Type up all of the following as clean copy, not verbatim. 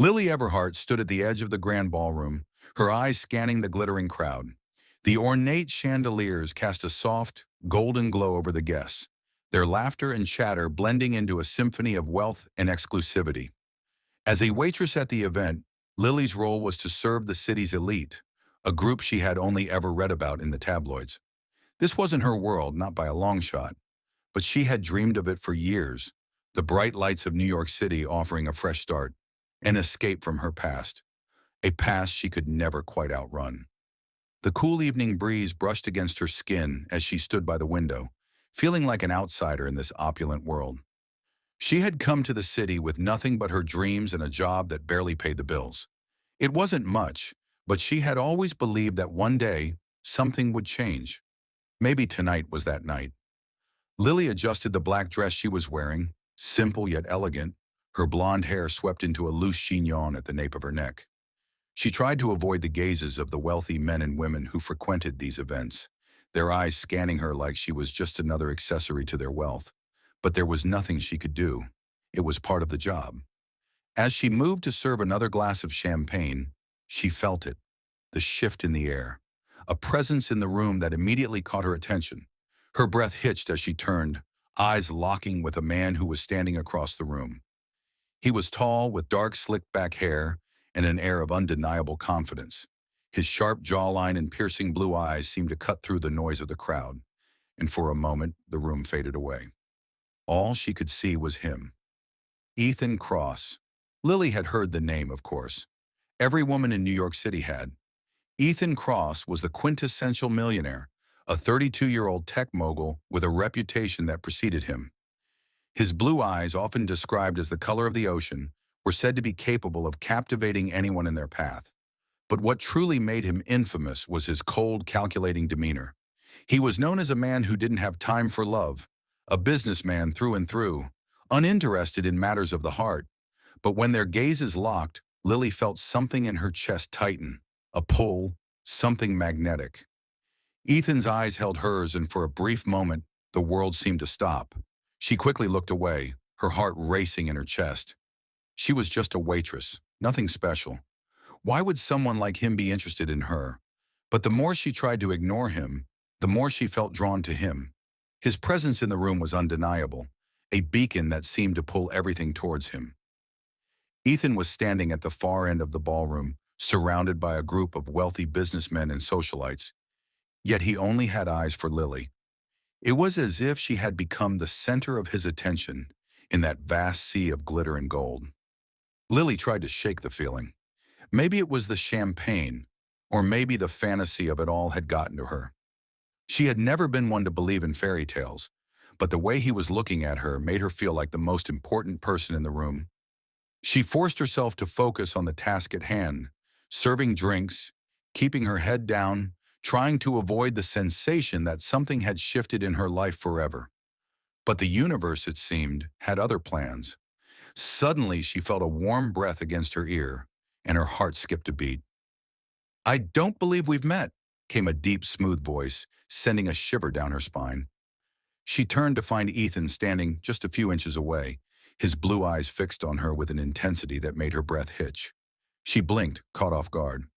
Lily Everhart stood at the edge of the grand ballroom, her eyes scanning the glittering crowd. The ornate chandeliers cast a soft, golden glow over the guests, their laughter and chatter blending into a symphony of wealth and exclusivity. As a waitress at the event, Lily's role was to serve the city's elite, a group she had only ever read about in the tabloids. This wasn't her world, not by a long shot, but she had dreamed of it for years, the bright lights of New York City offering a fresh start, an escape from her past, a past she could never quite outrun. The cool evening breeze brushed against her skin as she stood by the window, feeling like an outsider in this opulent world. She had come to the city with nothing but her dreams and a job that barely paid the bills. It wasn't much, but she had always believed that one day, something would change. Maybe tonight was that night. Lily adjusted the black dress she was wearing, simple yet elegant, her blonde hair swept into a loose chignon at the nape of her neck. She tried to avoid the gazes of the wealthy men and women who frequented these events, their eyes scanning her like she was just another accessory to their wealth. But there was nothing she could do. It was part of the job. As she moved to serve another glass of champagne, she felt it, the shift in the air, a presence in the room that immediately caught her attention. Her breath hitched as she turned, eyes locking with a man who was standing across the room. He was tall, with dark, slicked-back hair and an air of undeniable confidence. His sharp jawline and piercing blue eyes seemed to cut through the noise of the crowd, and for a moment, the room faded away. All she could see was him. Ethan Cross. Lily had heard the name, of course. Every woman in New York City had. Ethan Cross was the quintessential millionaire, a 32-year-old tech mogul with a reputation that preceded him. His blue eyes, often described as the color of the ocean, were said to be capable of captivating anyone in their path. But what truly made him infamous was his cold, calculating demeanor. He was known as a man who didn't have time for love, a businessman through and through, uninterested in matters of the heart. But when their gazes locked, Lily felt something in her chest tighten, a pull, something magnetic. Ethan's eyes held hers, and for a brief moment, the world seemed to stop. She quickly looked away, her heart racing in her chest. She was just a waitress, nothing special. Why would someone like him be interested in her? But the more she tried to ignore him, the more she felt drawn to him. His presence in the room was undeniable, a beacon that seemed to pull everything towards him. Ethan was standing at the far end of the ballroom, surrounded by a group of wealthy businessmen and socialites. Yet he only had eyes for Lily. It was as if she had become the center of his attention in that vast sea of glitter and gold. Lily tried to shake the feeling. Maybe it was the champagne, or maybe the fantasy of it all had gotten to her. She had never been one to believe in fairy tales, but the way he was looking at her made her feel like the most important person in the room. She forced herself to focus on the task at hand, serving drinks, keeping her head down, trying to avoid the sensation that something had shifted in her life forever. But the universe, it seemed, had other plans. Suddenly, she felt a warm breath against her ear, and her heart skipped a beat. "I don't believe we've met," came a deep, smooth voice, sending a shiver down her spine. She turned to find Ethan standing just a few inches away, his blue eyes fixed on her with an intensity that made her breath hitch. She blinked, caught off guard.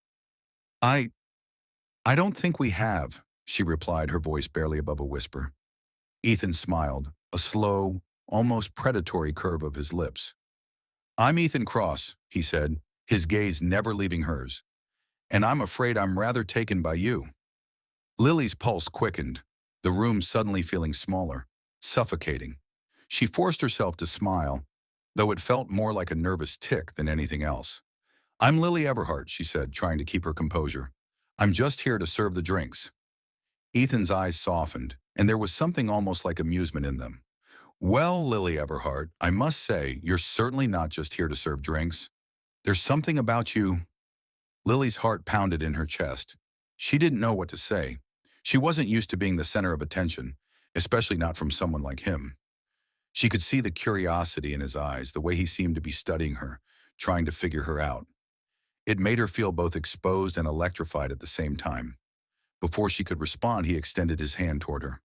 I don't think we have," she replied, her voice barely above a whisper. Ethan smiled, a slow, almost predatory curve of his lips. "I'm Ethan Cross," he said, his gaze never leaving hers. "And I'm afraid I'm rather taken by you." Lily's pulse quickened, the room suddenly feeling smaller, suffocating. She forced herself to smile, though it felt more like a nervous tic than anything else. "I'm Lily Everhart," she said, trying to keep her composure. "I'm just here to serve the drinks." Ethan's eyes softened, and there was something almost like amusement in them. "Well, Lily Everhart, I must say, you're certainly not just here to serve drinks. There's something about you." Lily's heart pounded in her chest. She didn't know what to say. She wasn't used to being the center of attention, especially not from someone like him. She could see the curiosity in his eyes, the way he seemed to be studying her, trying to figure her out. It made her feel both exposed and electrified at the same time. Before she could respond, he extended his hand toward her.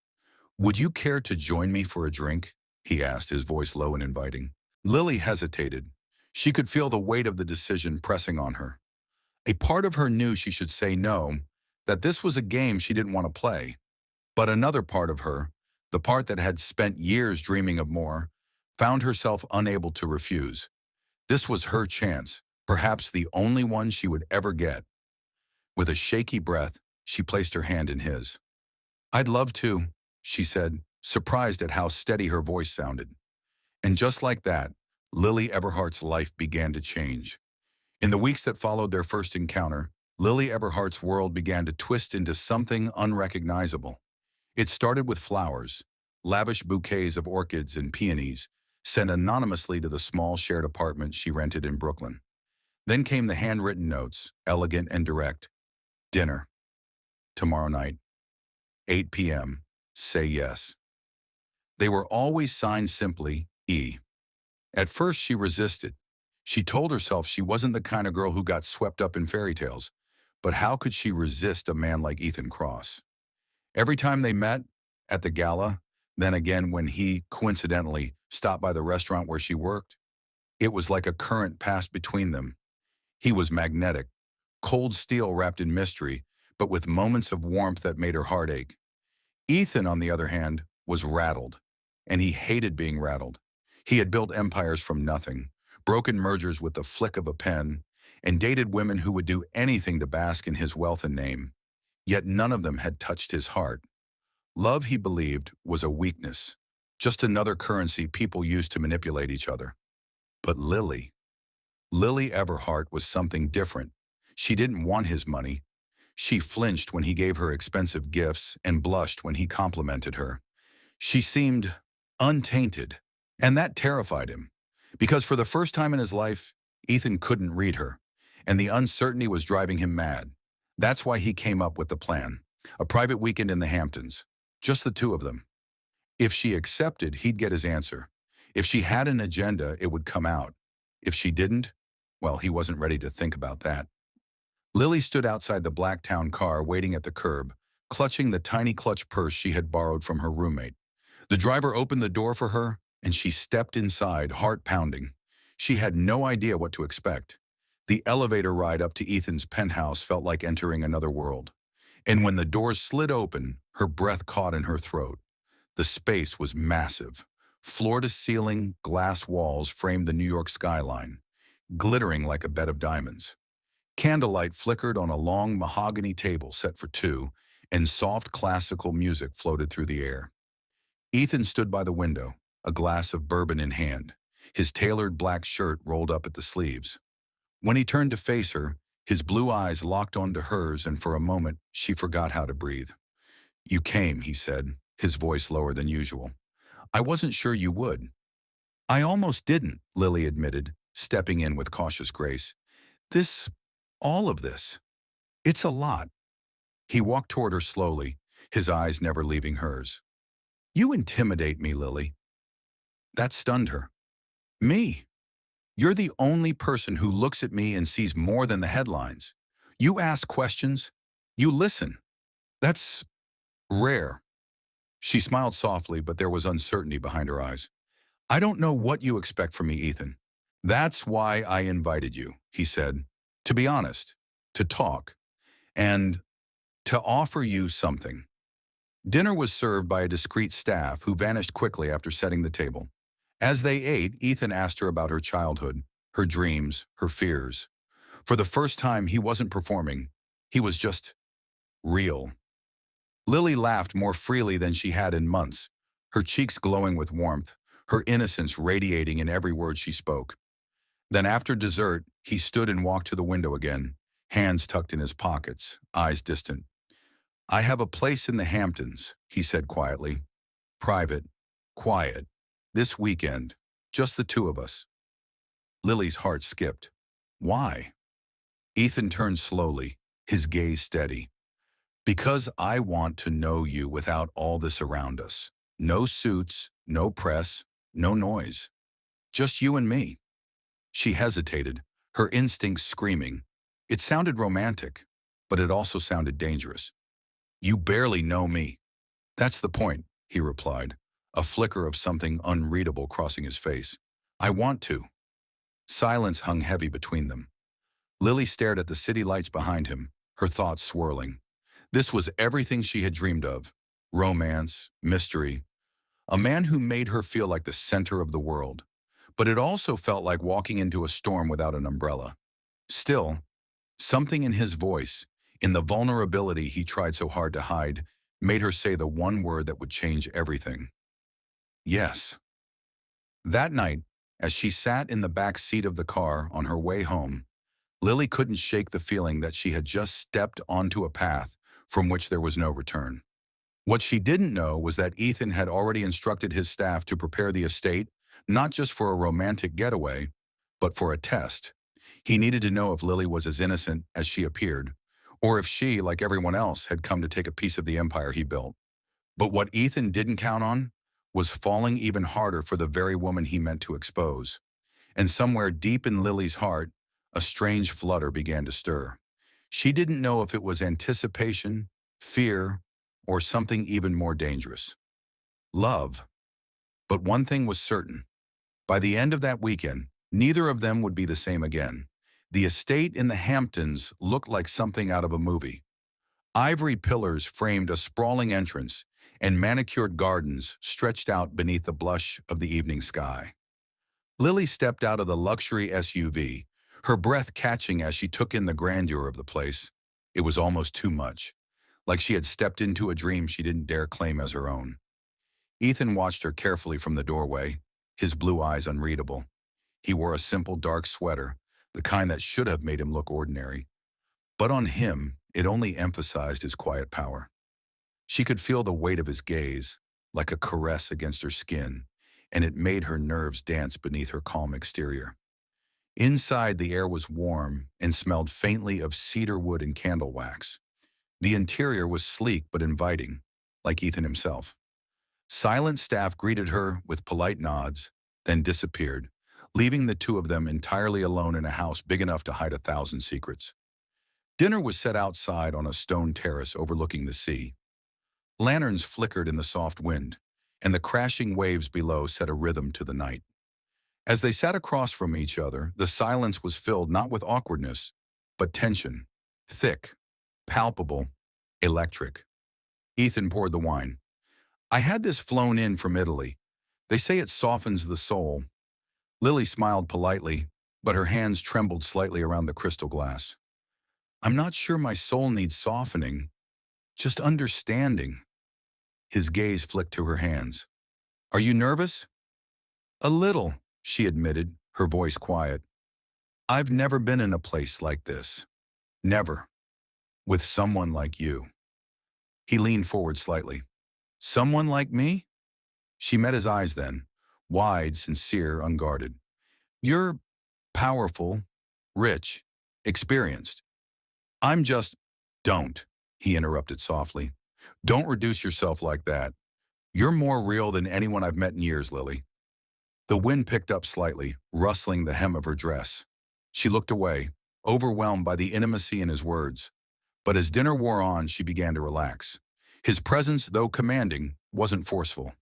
"Would you care to join me for a drink?" he asked, his voice low and inviting. Lily hesitated. She could feel the weight of the decision pressing on her. A part of her knew she should say no, that this was a game she didn't want to play. But another part of her, the part that had spent years dreaming of more, found herself unable to refuse. This was her chance, perhaps the only one she would ever get. With a shaky breath, she placed her hand in his. "I'd love to," she said, surprised at how steady her voice sounded. And just like that, Lily Everhart's life began to change. In the weeks that followed their first encounter, Lily Everhart's world began to twist into something unrecognizable. It started with flowers, lavish bouquets of orchids and peonies, sent anonymously to the small shared apartment she rented in Brooklyn. Then came the handwritten notes, elegant and direct. "Dinner. Tomorrow night. 8 p.m. Say yes." They were always signed simply, E. At first she resisted. She told herself she wasn't the kind of girl who got swept up in fairy tales. But how could she resist a man like Ethan Cross? Every time they met, at the gala, then again when he, coincidentally, stopped by the restaurant where she worked, it was like a current passed between them. He was magnetic, cold steel wrapped in mystery, but with moments of warmth that made her heart ache. Ethan, on the other hand, was rattled, and he hated being rattled. He had built empires from nothing, broken mergers with the flick of a pen, and dated women who would do anything to bask in his wealth and name. Yet none of them had touched his heart. Love, he believed, was a weakness, just another currency people used to manipulate each other. But Lily Everhart was something different. She didn't want his money. She flinched when he gave her expensive gifts and blushed when he complimented her. She seemed untainted, and that terrified him. Because for the first time in his life, Ethan couldn't read her, and the uncertainty was driving him mad. That's why he came up with the plan. A private weekend in the Hamptons. Just the two of them. If she accepted, he'd get his answer. If she had an agenda, it would come out. If she didn't, well, he wasn't ready to think about that. Lily stood outside the black town car waiting at the curb, clutching the tiny clutch purse she had borrowed from her roommate. The driver opened the door for her, and she stepped inside, heart pounding. She had no idea what to expect. The elevator ride up to Ethan's penthouse felt like entering another world. And when the doors slid open, her breath caught in her throat. The space was massive. Floor-to-ceiling, glass walls framed the New York skyline, glittering like a bed of diamonds. Candlelight flickered on a long mahogany table set for two, and soft classical music floated through the air. Ethan stood by the window, a glass of bourbon in hand, his tailored black shirt rolled up at the sleeves. When he turned to face her, his blue eyes locked onto hers, and for a moment, she forgot how to breathe. "You came," he said, his voice lower than usual. "I wasn't sure you would." "I almost didn't," Lily admitted, stepping in with cautious grace. All of this, it's a lot." He walked toward her slowly, his eyes never leaving hers. "You intimidate me, Lily." That stunned her. "Me? You're the only person who looks at me and sees more than the headlines. You ask questions. You listen. That's rare." She smiled softly, but there was uncertainty behind her eyes. "I don't know what you expect from me, Ethan. That's why I invited you," he said. "To be honest, to talk, and to offer you something." Dinner was served by a discreet staff who vanished quickly after setting the table. As they ate, Ethan asked her about her childhood, her dreams, her fears. For the first time, he wasn't performing. He was just real. Lily laughed more freely than she had in months, her cheeks glowing with warmth, her innocence radiating in every word she spoke. Then after dessert, he stood and walked to the window again, hands tucked in his pockets, eyes distant. "I have a place in the Hamptons," he said quietly. "Private, quiet, this weekend, just the two of us." Lily's heart skipped. "Why?" Ethan turned slowly, his gaze steady. "Because I want to know you without all this around us. No suits, no press, no noise. Just you and me." She hesitated, her instincts screaming. It sounded romantic, but it also sounded dangerous. "You barely know me." "That's the point," he replied, a flicker of something unreadable crossing his face. "I want to." Silence hung heavy between them. Lily stared at the city lights behind him, her thoughts swirling. This was everything she had dreamed of. Romance, mystery, a man who made her feel like the center of the world. But it also felt like walking into a storm without an umbrella. Still, something in his voice, in the vulnerability he tried so hard to hide, made her say the one word that would change everything. Yes. That night, as she sat in the back seat of the car on her way home, Lily couldn't shake the feeling that she had just stepped onto a path from which there was no return. What she didn't know was that Ethan had already instructed his staff to prepare the estate, not just for a romantic getaway, but for a test. He needed to know if Lily was as innocent as she appeared, or if she, like everyone else, had come to take a piece of the empire he built. But what Ethan didn't count on was falling even harder for the very woman he meant to expose. And somewhere deep in Lily's heart, a strange flutter began to stir. She didn't know if it was anticipation, fear, or something even more dangerous. Love. But one thing was certain. By the end of that weekend, neither of them would be the same again. The estate in the Hamptons looked like something out of a movie. Ivory pillars framed a sprawling entrance, and manicured gardens stretched out beneath the blush of the evening sky. Lily stepped out of the luxury SUV, her breath catching as she took in the grandeur of the place. It was almost too much, like she had stepped into a dream she didn't dare claim as her own. Ethan watched her carefully from the doorway, his blue eyes unreadable. He wore a simple dark sweater, the kind that should have made him look ordinary. But on him, it only emphasized his quiet power. She could feel the weight of his gaze, like a caress against her skin, and it made her nerves dance beneath her calm exterior. Inside, the air was warm and smelled faintly of cedar wood and candle wax. The interior was sleek but inviting, like Ethan himself. Silent staff greeted her with polite nods, then disappeared, leaving the two of them entirely alone in a house big enough to hide 1,000 secrets. Dinner was set outside on a stone terrace overlooking the sea. Lanterns flickered in the soft wind, and the crashing waves below set a rhythm to the night. As they sat across from each other, the silence was filled not with awkwardness, but tension. Thick, palpable, electric. Ethan poured the wine. I had this flown in from Italy. They say it softens the soul. Lily smiled politely, but her hands trembled slightly around the crystal glass. I'm not sure my soul needs softening, just understanding. His gaze flicked to her hands. Are you nervous? A little, she admitted, her voice quiet. I've never been in a place like this. Never. With someone like you. He leaned forward slightly. Someone like me? She met his eyes then, wide, sincere, unguarded. You're powerful, rich, experienced. I'm just, don't, he interrupted softly. Don't reduce yourself like that. You're more real than anyone I've met in years, Lily. The wind picked up slightly, rustling the hem of her dress. She looked away, overwhelmed by the intimacy in his words. But as dinner wore on, she began to relax. His presence, though commanding, wasn't forceful.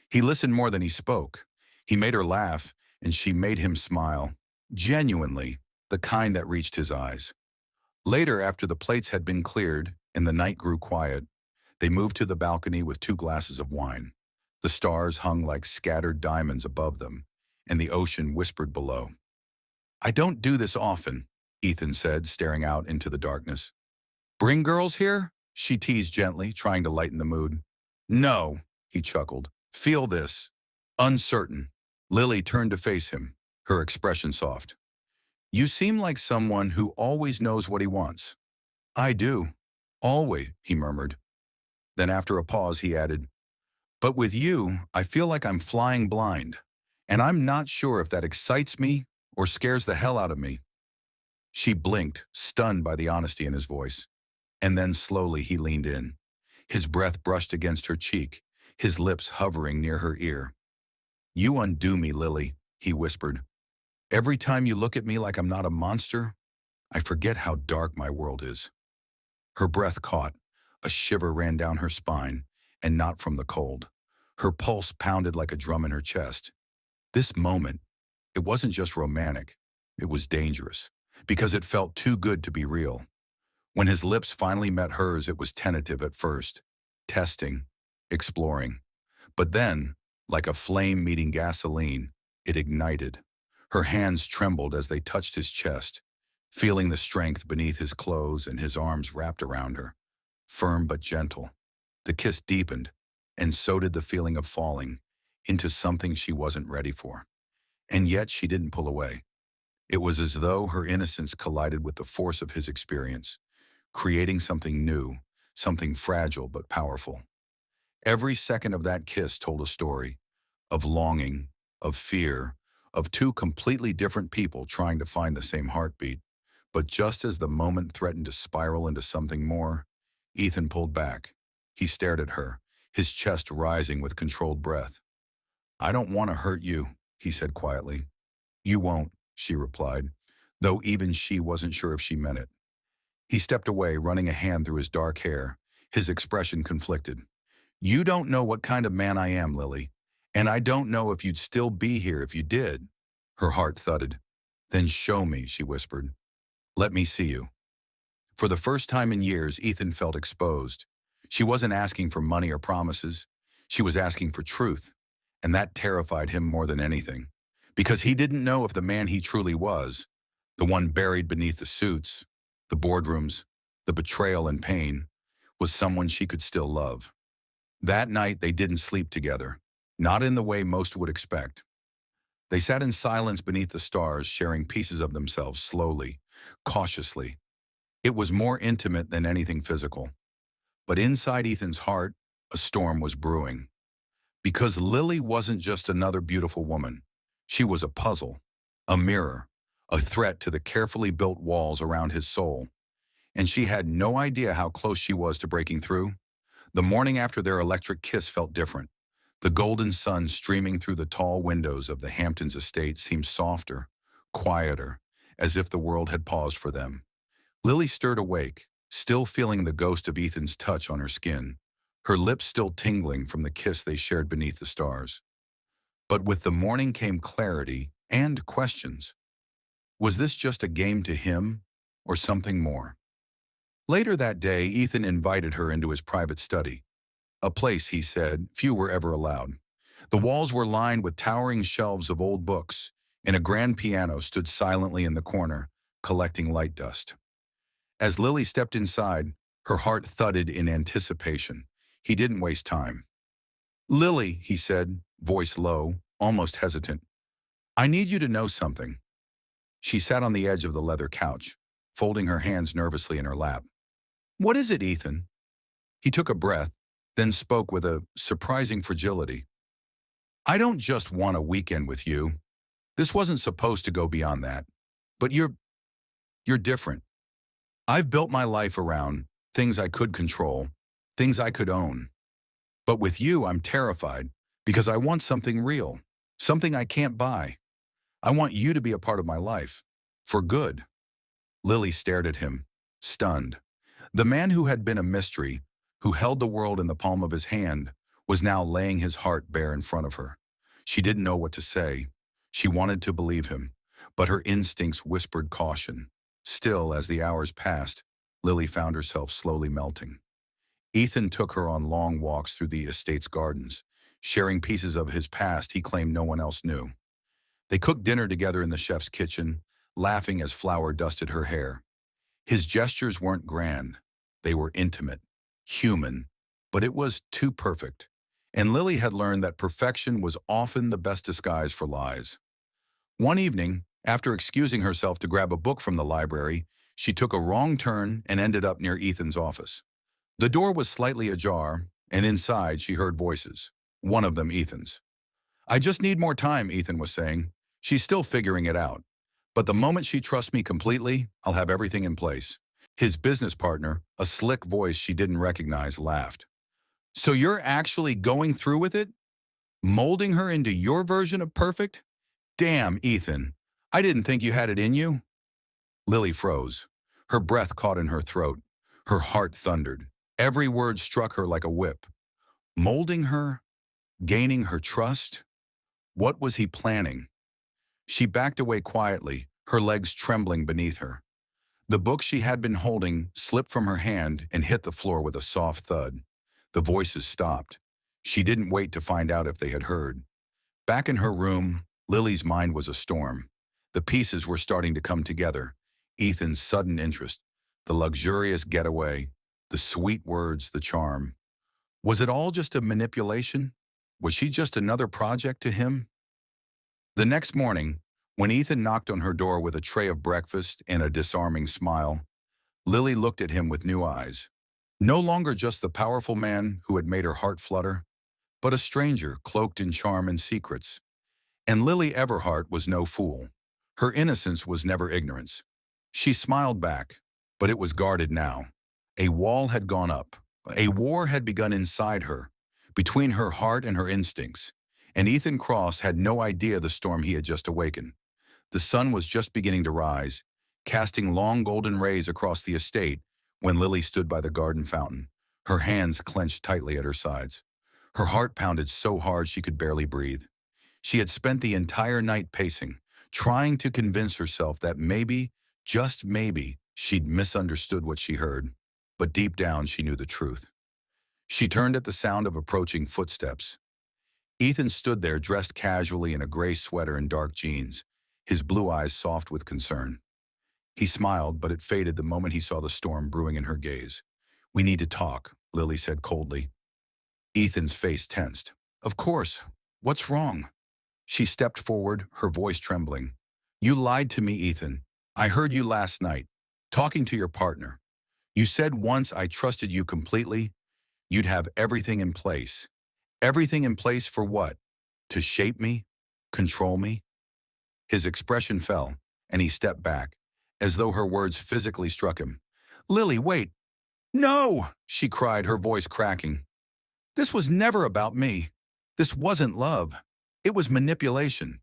He listened more than he spoke. He made her laugh, and she made him smile. Genuinely, the kind that reached his eyes. Later, after the plates had been cleared and the night grew quiet, they moved to the balcony with 2 glasses of wine. The stars hung like scattered diamonds above them, and the ocean whispered below. I don't do this often, Ethan said, staring out into the darkness. Bring girls here? She teased gently, trying to lighten the mood. No, he chuckled. Feel this. Uncertain. Lily turned to face him, her expression soft. You seem like someone who always knows what he wants. I do. Always, he murmured. Then after a pause, he added, but with you, I feel like I'm flying blind, and I'm not sure if that excites me or scares the hell out of me. She blinked, stunned by the honesty in his voice. And then slowly he leaned in. His breath brushed against her cheek, his lips hovering near her ear. You undo me, Lily, he whispered. Every time you look at me like I'm not a monster, I forget how dark my world is. Her breath caught. A shiver ran down her spine, and not from the cold. Her pulse pounded like a drum in her chest. This moment, it wasn't just romantic. It was dangerous, because it felt too good to be real. When his lips finally met hers, it was tentative at first, testing, exploring. But then, like a flame meeting gasoline, it ignited. Her hands trembled as they touched his chest, feeling the strength beneath his clothes and his arms wrapped around her, firm but gentle. The kiss deepened, and so did the feeling of falling into something she wasn't ready for. And yet she didn't pull away. It was as though her innocence collided with the force of his experience, creating something new, something fragile but powerful. Every second of that kiss told a story of longing, of fear, of two completely different people trying to find the same heartbeat. But just as the moment threatened to spiral into something more, Ethan pulled back. He stared at her, his chest rising with controlled breath. "I don't want to hurt you," he said quietly. "You won't," she replied, though even she wasn't sure if she meant it. He stepped away, running a hand through his dark hair, his expression conflicted. "You don't know what kind of man I am, Lily, and I don't know if you'd still be here if you did." Her heart thudded. "Then show me," she whispered. "Let me see you." For the first time in years, Ethan felt exposed. She wasn't asking for money or promises. She was asking for truth, and that terrified him more than anything, because he didn't know if the man he truly was, the one buried beneath the suits, the boardrooms, the betrayal and pain, was someone she could still love. That night, they didn't sleep together, not in the way most would expect. They sat in silence beneath the stars, sharing pieces of themselves slowly, cautiously. It was more intimate than anything physical. But inside Ethan's heart, a storm was brewing. Because Lily wasn't just another beautiful woman. She was a puzzle, a mirror, a threat to the carefully built walls around his soul. And she had no idea how close she was to breaking through. The morning after their electric kiss felt different. The golden sun streaming through the tall windows of the Hamptons estate seemed softer, quieter, as if the world had paused for them. Lily stirred awake, still feeling the ghost of Ethan's touch on her skin, her lips still tingling from the kiss they shared beneath the stars. But with the morning came clarity and questions. Was this just a game to him, or something more? Later that day, Ethan invited her into his private study, a place, he said, few were ever allowed. The walls were lined with towering shelves of old books, and a grand piano stood silently in the corner, collecting light dust. As Lily stepped inside, her heart thudded in anticipation. He didn't waste time. "Lily," he said, voice low, almost hesitant, "I need you to know something." She sat on the edge of the leather couch, folding her hands nervously in her lap. "What is it, Ethan?" He took a breath, then spoke with a surprising fragility. "I don't just want a weekend with you. This wasn't supposed to go beyond that. But you're different. I've built my life around things I could control, things I could own. But with you, I'm terrified because I want something real, something I can't buy. I want you to be a part of my life, for good." Lily stared at him, stunned. The man who had been a mystery, who held the world in the palm of his hand, was now laying his heart bare in front of her. She didn't know what to say. She wanted to believe him, but her instincts whispered caution. Still, as the hours passed, Lily found herself slowly melting. Ethan took her on long walks through the estate's gardens, sharing pieces of his past he claimed no one else knew. They cooked dinner together in the chef's kitchen, laughing as flour dusted her hair. His gestures weren't grand. They were intimate, human, but it was too perfect. And Lily had learned that perfection was often the best disguise for lies. One evening, after excusing herself to grab a book from the library, she took a wrong turn and ended up near Ethan's office. The door was slightly ajar, and inside she heard voices, one of them Ethan's. "I just need more time," Ethan was saying. "She's still figuring it out. But the moment she trusts me completely, I'll have everything in place." His business partner, a slick voice she didn't recognize, laughed. "So you're actually going through with it? Molding her into your version of perfect? Damn, Ethan. I didn't think you had it in you." Lily froze. Her breath caught in her throat. Her heart thundered. Every word struck her like a whip. Molding her? Gaining her trust? What was he planning? She backed away quietly, her legs trembling beneath her. The book she had been holding slipped from her hand and hit the floor with a soft thud. The voices stopped. She didn't wait to find out if they had heard. Back in her room, Lily's mind was a storm. The pieces were starting to come together. Ethan's sudden interest, the luxurious getaway, the sweet words, the charm. Was it all just a manipulation? Was she just another project to him? The next morning, when Ethan knocked on her door with a tray of breakfast and a disarming smile, Lily looked at him with new eyes. No longer just the powerful man who had made her heart flutter, but a stranger cloaked in charm and secrets. And Lily Everhart was no fool. Her innocence was never ignorance. She smiled back, but it was guarded now. A wall had gone up. A war had begun inside her, between her heart and her instincts. And Ethan Cross had no idea the storm he had just awakened. The sun was just beginning to rise, casting long golden rays across the estate when Lily stood by the garden fountain, her hands clenched tightly at her sides. Her heart pounded so hard she could barely breathe. She had spent the entire night pacing, trying to convince herself that maybe, just maybe, she'd misunderstood what she heard. But deep down she knew the truth. She turned at the sound of approaching footsteps. Ethan stood there dressed casually in a gray sweater and dark jeans, his blue eyes soft with concern. He smiled, but it faded the moment he saw the storm brewing in her gaze. "We need to talk," Lily said coldly. Ethan's face tensed. "Of course. What's wrong?" She stepped forward, her voice trembling. "You lied to me, Ethan. I heard you last night, talking to your partner. You said once I trusted you completely, you'd have everything in place. Everything in place for what? To shape me? Control me?" His expression fell, and he stepped back, as though her words physically struck him. "Lily, wait!" "No!" she cried, her voice cracking. "This was never about me. This wasn't love. It was manipulation.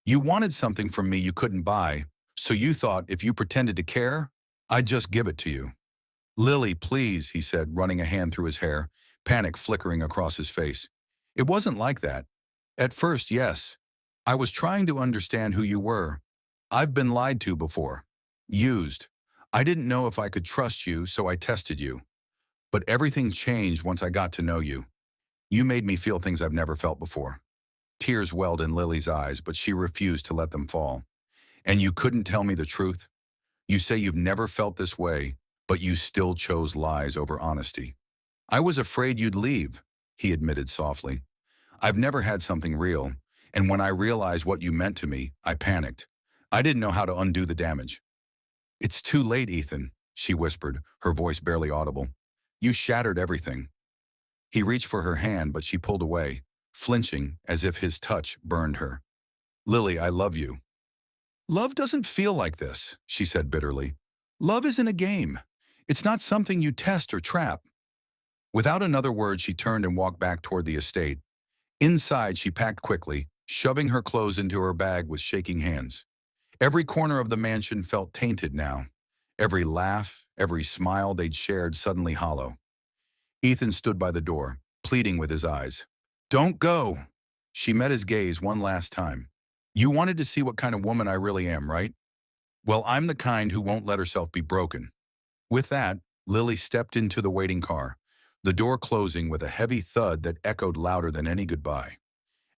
You wanted something from me you couldn't buy, so you thought if you pretended to care, I'd just give it to you." "Lily, please," he said, running a hand through his hair, panic flickering across his face. "It wasn't like that. At first, yes. I was trying to understand who you were. I've been lied to before. Used. I didn't know if I could trust you, so I tested you. But everything changed once I got to know you. You made me feel things I've never felt before." Tears welled in Lily's eyes, but she refused to let them fall. "And you couldn't tell me the truth? You say you've never felt this way, but you still chose lies over honesty." "I was afraid you'd leave," he admitted softly. "I've never had something real, and when I realized what you meant to me, I panicked. I didn't know how to undo the damage." "It's too late, Ethan," she whispered, her voice barely audible. "You shattered everything." He reached for her hand, but she pulled away, flinching as if his touch burned her. "Lily, I love you." "Love doesn't feel like this," she said bitterly. "Love isn't a game. It's not something you test or trap." Without another word, she turned and walked back toward the estate. Inside, she packed quickly, shoving her clothes into her bag with shaking hands. Every corner of the mansion felt tainted now. Every laugh, every smile they'd shared suddenly hollow. Ethan stood by the door, pleading with his eyes. "Don't go." She met his gaze one last time. "You wanted to see what kind of woman I really am, right? Well, I'm the kind who won't let herself be broken." With that, Lily stepped into the waiting car, the door closing with a heavy thud that echoed louder than any goodbye.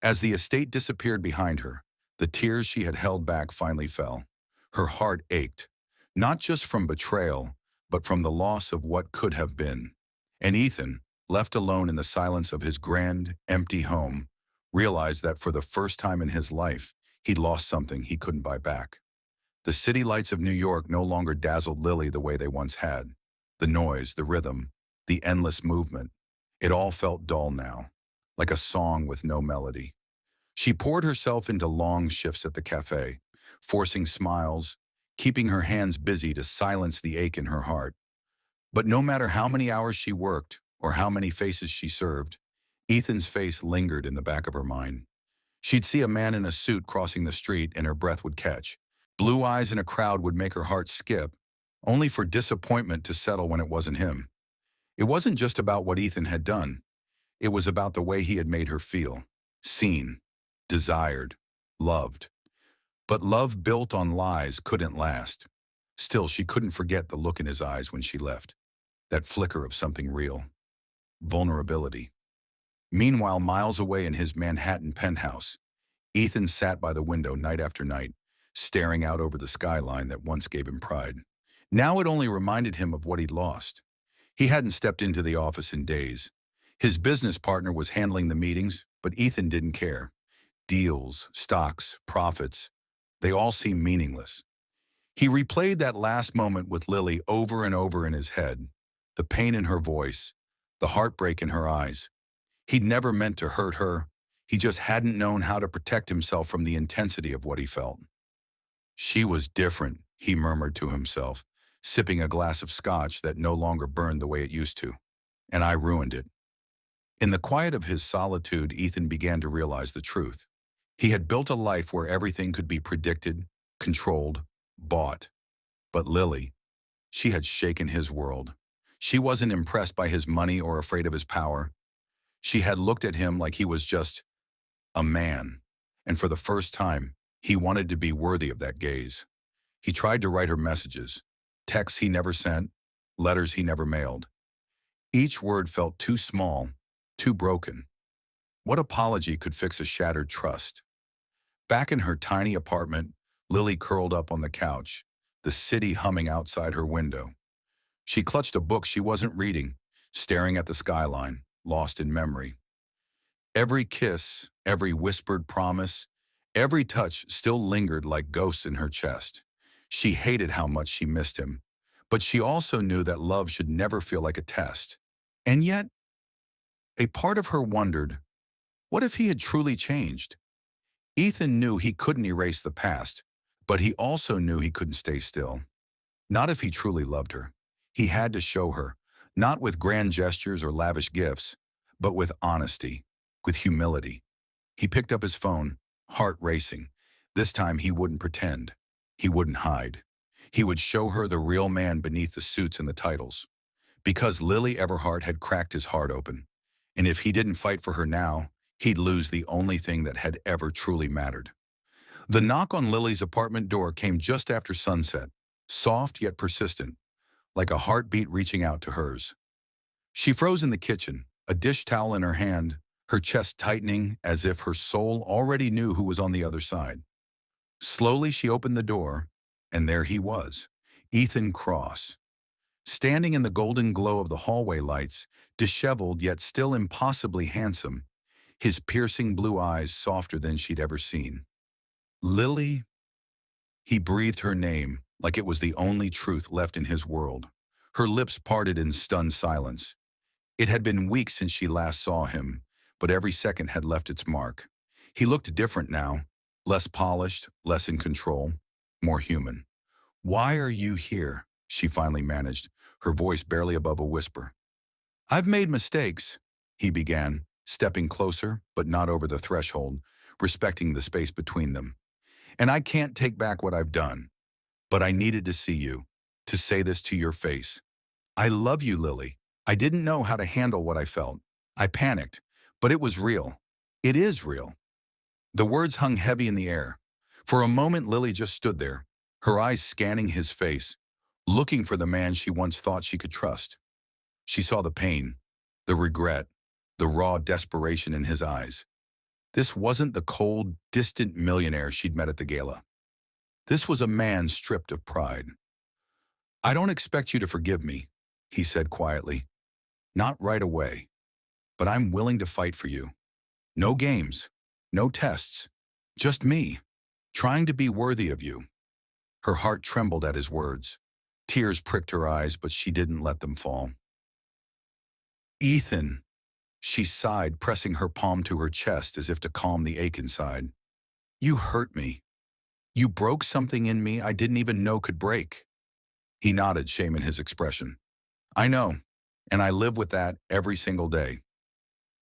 As the estate disappeared behind her, the tears she had held back finally fell. Her heart ached, not just from betrayal, but from the loss of what could have been. And Ethan, left alone in the silence of his grand, empty home, realized that for the first time in his life, he'd lost something he couldn't buy back. The city lights of New York no longer dazzled Lily the way they once had. The noise, the rhythm, the endless movement. It all felt dull now, like a song with no melody. She poured herself into long shifts at the cafe, forcing smiles, keeping her hands busy to silence the ache in her heart. But no matter how many hours she worked or how many faces she served, Ethan's face lingered in the back of her mind. She'd see a man in a suit crossing the street and her breath would catch. Blue eyes in a crowd would make her heart skip, only for disappointment to settle when it wasn't him. It wasn't just about what Ethan had done. It was about the way he had made her feel. Seen, desired, loved. But love built on lies couldn't last. Still, she couldn't forget the look in his eyes when she left. That flicker of something real. Vulnerability. Meanwhile, miles away in his Manhattan penthouse, Ethan sat by the window night after night, staring out over the skyline that once gave him pride. Now it only reminded him of what he'd lost. He hadn't stepped into the office in days. His business partner was handling the meetings, but Ethan didn't care. Deals, stocks, profits, they all seemed meaningless. He replayed that last moment with Lily over and over in his head, the pain in her voice, the heartbreak in her eyes. He'd never meant to hurt her. He just hadn't known how to protect himself from the intensity of what he felt. She was different, he murmured to himself, sipping a glass of scotch that no longer burned the way it used to. And I ruined it. In the quiet of his solitude, Ethan began to realize the truth. He had built a life where everything could be predicted, controlled, bought. But Lily, she had shaken his world. She wasn't impressed by his money or afraid of his power. She had looked at him like he was just a man. And for the first time, he wanted to be worthy of that gaze. He tried to write her messages, texts he never sent, letters he never mailed. Each word felt too small, too broken. What apology could fix a shattered trust? Back in her tiny apartment, Lily curled up on the couch, the city humming outside her window. She clutched a book she wasn't reading, staring at the skyline, lost in memory. Every kiss, every whispered promise, every touch still lingered like ghosts in her chest. She hated how much she missed him, but she also knew that love should never feel like a test. And yet, a part of her wondered, what if he had truly changed? Ethan knew he couldn't erase the past, but he also knew he couldn't stay still. Not if he truly loved her. He had to show her, not with grand gestures or lavish gifts, but with honesty, with humility. He picked up his phone, heart racing. This time he wouldn't pretend. He wouldn't hide. He would show her the real man beneath the suits and the titles. Because Lily Everhart had cracked his heart open. And if he didn't fight for her now, he'd lose the only thing that had ever truly mattered. The knock on Lily's apartment door came just after sunset, soft yet persistent, like a heartbeat reaching out to hers. She froze in the kitchen, a dish towel in her hand, her chest tightening as if her soul already knew who was on the other side. Slowly she opened the door, and there he was, Ethan Cross. Standing in the golden glow of the hallway lights, disheveled yet still impossibly handsome, his piercing blue eyes softer than she'd ever seen. Lily? He breathed her name like it was the only truth left in his world. Her lips parted in stunned silence. It had been weeks since she last saw him, but every second had left its mark. He looked different now, less polished, less in control, more human. "Why are you here?" she finally managed, her voice barely above a whisper. "I've made mistakes," he began, stepping closer, but not over the threshold, respecting the space between them. "And I can't take back what I've done. But I needed to see you, to say this to your face. I love you, Lily. I didn't know how to handle what I felt. I panicked, but it was real. It is real." The words hung heavy in the air. For a moment, Lily just stood there, her eyes scanning his face, looking for the man she once thought she could trust. She saw the pain, the regret, the raw desperation in his eyes. This wasn't the cold, distant millionaire she'd met at the gala. This was a man stripped of pride. "I don't expect you to forgive me," he said quietly. "Not right away. But I'm willing to fight for you. No games, no tests, just me, trying to be worthy of you." Her heart trembled at his words. Tears pricked her eyes, but she didn't let them fall. "Ethan," she sighed, pressing her palm to her chest as if to calm the ache inside. "You hurt me. You broke something in me I didn't even know could break." He nodded, shame in his expression. "I know, and I live with that every single day.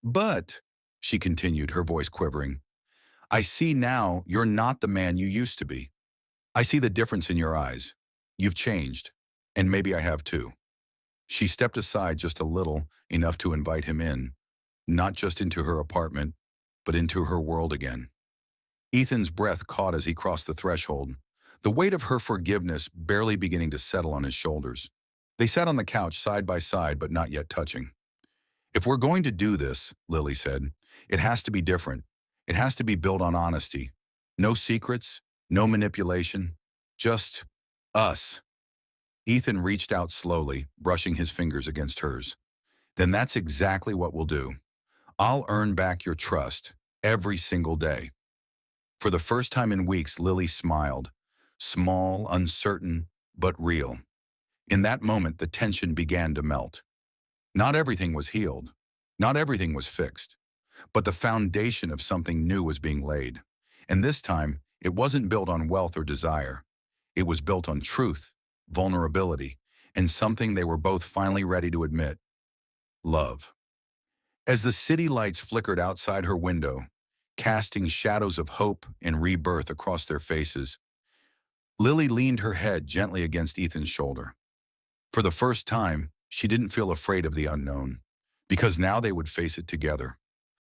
But," she continued, her voice quivering, "I see now you're not the man you used to be. I see the difference in your eyes. You've changed, and maybe I have too." She stepped aside just a little, enough to invite him in, not just into her apartment, but into her world again. Ethan's breath caught as he crossed the threshold, the weight of her forgiveness barely beginning to settle on his shoulders. They sat on the couch side by side but not yet touching. "If we're going to do this," Lily said, "it has to be different. It has to be built on honesty. No secrets, no manipulation, just us." Ethan reached out slowly, brushing his fingers against hers. "Then that's exactly what we'll do. I'll earn back your trust every single day." For the first time in weeks, Lily smiled. Small, uncertain, but real. In that moment, the tension began to melt. Not everything was healed. Not everything was fixed. But the foundation of something new was being laid. And this time, it wasn't built on wealth or desire. It was built on truth, vulnerability, and something they were both finally ready to admit: love. As the city lights flickered outside her window, casting shadows of hope and rebirth across their faces, Lily leaned her head gently against Ethan's shoulder. For the first time, she didn't feel afraid of the unknown, because now they would face it together.